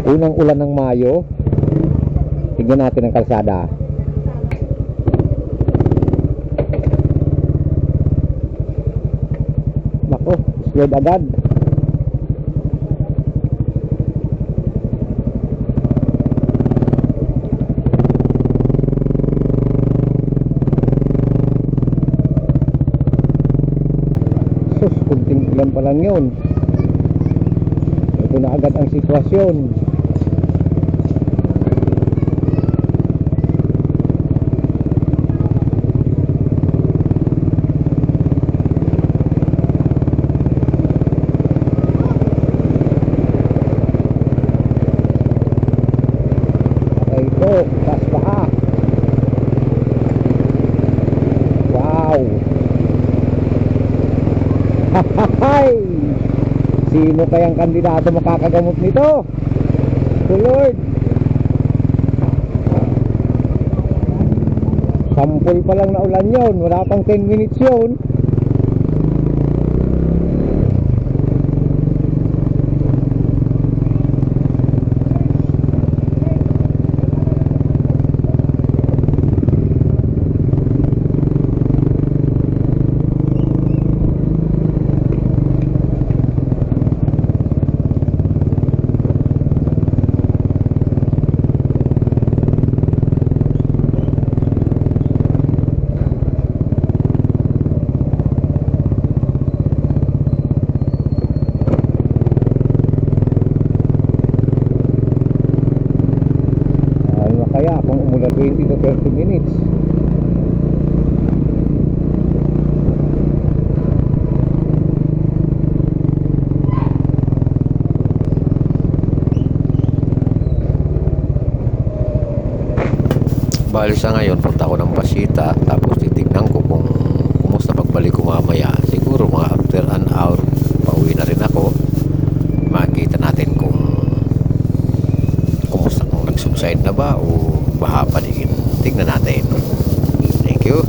Unang ulan ng Mayo. Tignan natin ang kalsada. Nako, slide agad. Sus, kunting ulan pa lang yun. Ito na agad ang sitwasyon. Ito, taas pa. Wow. Hahahay. Sino kayang kandidato makakagamot nito? To Lord. Sampol pa lang na ulan yun. Wala pang 10 minutes yun. Kaya kung umulan 20 to 30 minutes. Bali sa ngayon, punta ako ng Pasita, tapos titignan ko kung kumusta pagbalik ko mamaya. Siguro mga after an hour pauwi na rin ako. Makikita natin kung kumusta, kung nag-subside na ba o baha pa din. Tignan natin. Thank you.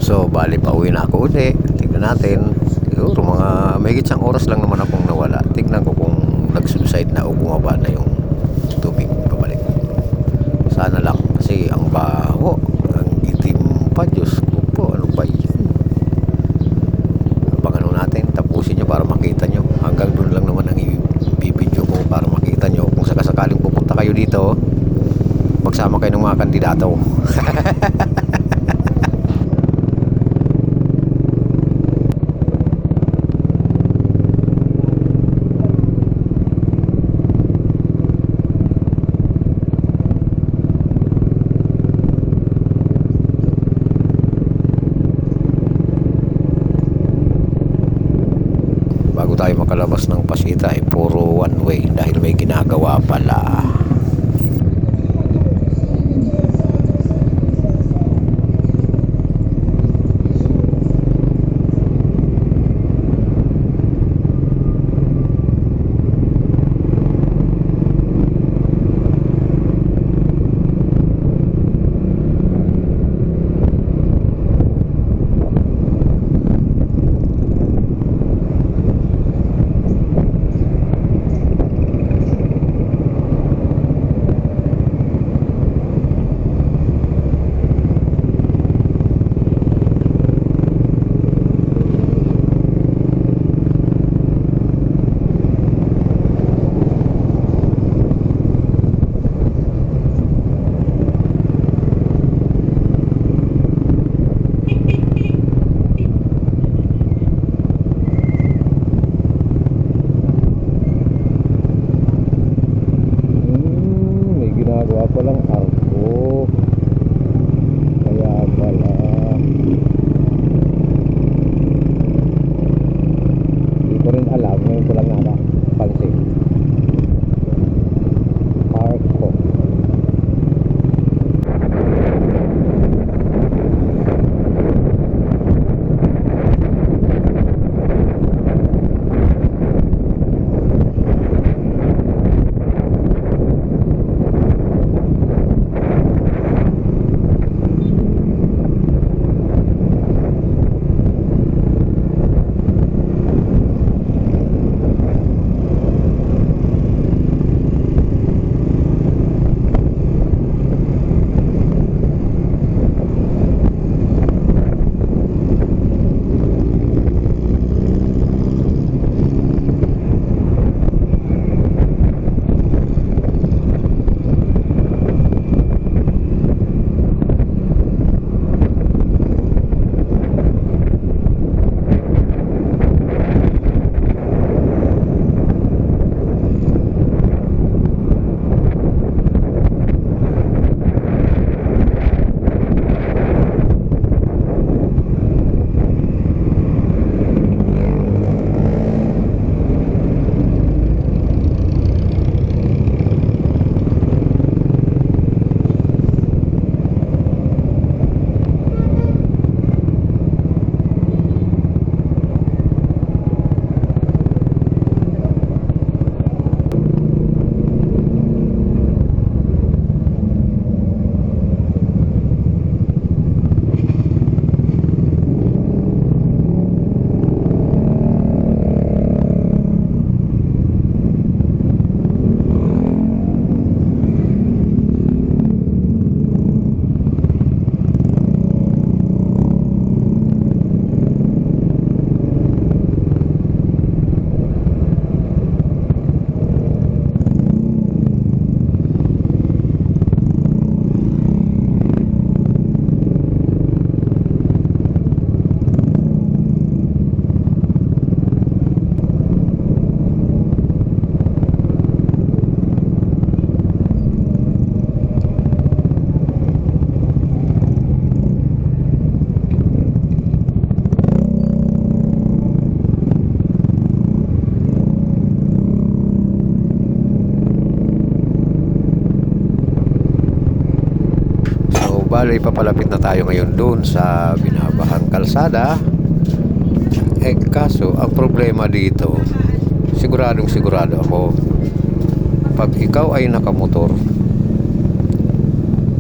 So, bali pauwi na ako ulit. Tignan natin. Siguro mga may isang oras lang naman akong nawala. Tignan ko kung nag-subside na o bumaba na yung tubig pabalik. Sana lang kasi ang baho, ang itim pa. Diyos ko po, ano ba yun? Abangan natin, tapusin nyo para makita nyo. Hanggang doon lang naman ang i-video ko para makita nyo. Kung sakasakaling pupunta kayo dito, magsama kayo ng mga kandidato. Bago tayo makalabas ng Pasita ay puro one way dahil may ginagawa pala. Bali, papalapit na tayo ngayon doon sa binabahang kalsada. Kaso, ang problema dito, siguradong sigurado ako, pag ikaw ay nakamotor,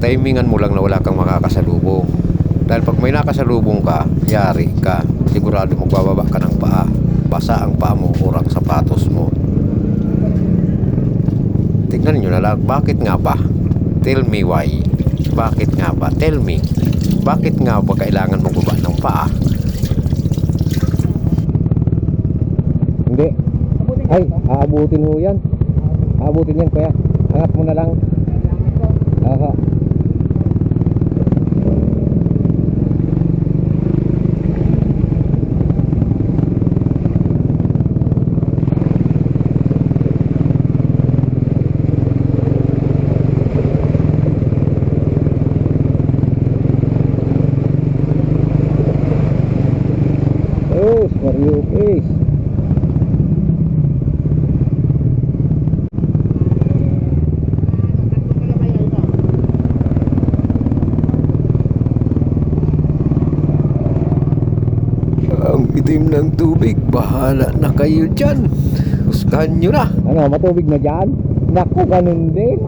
timingan mo lang na wala kang makakasalubong. Dahil pag may nakasalubong ka, yari ka. Sigurado magbababa ka ng paa. Basa ang paa mo o ang sapatos mo. Tignan nyo na lang, bakit nga ba? Tell me why. Bakit nga ba? Tell me. Bakit nga ba kailangan mong baba ng paa? Hindi. Ay, aabutin mo yan. Aabutin yan, kuya. Angat mo na lang. Aha. Oh, Mario Case. Ang itim ng tubig, bahala na kayo dyan. Husgahan nyo na. Ano, matubig na dyan? Naku, ganun din.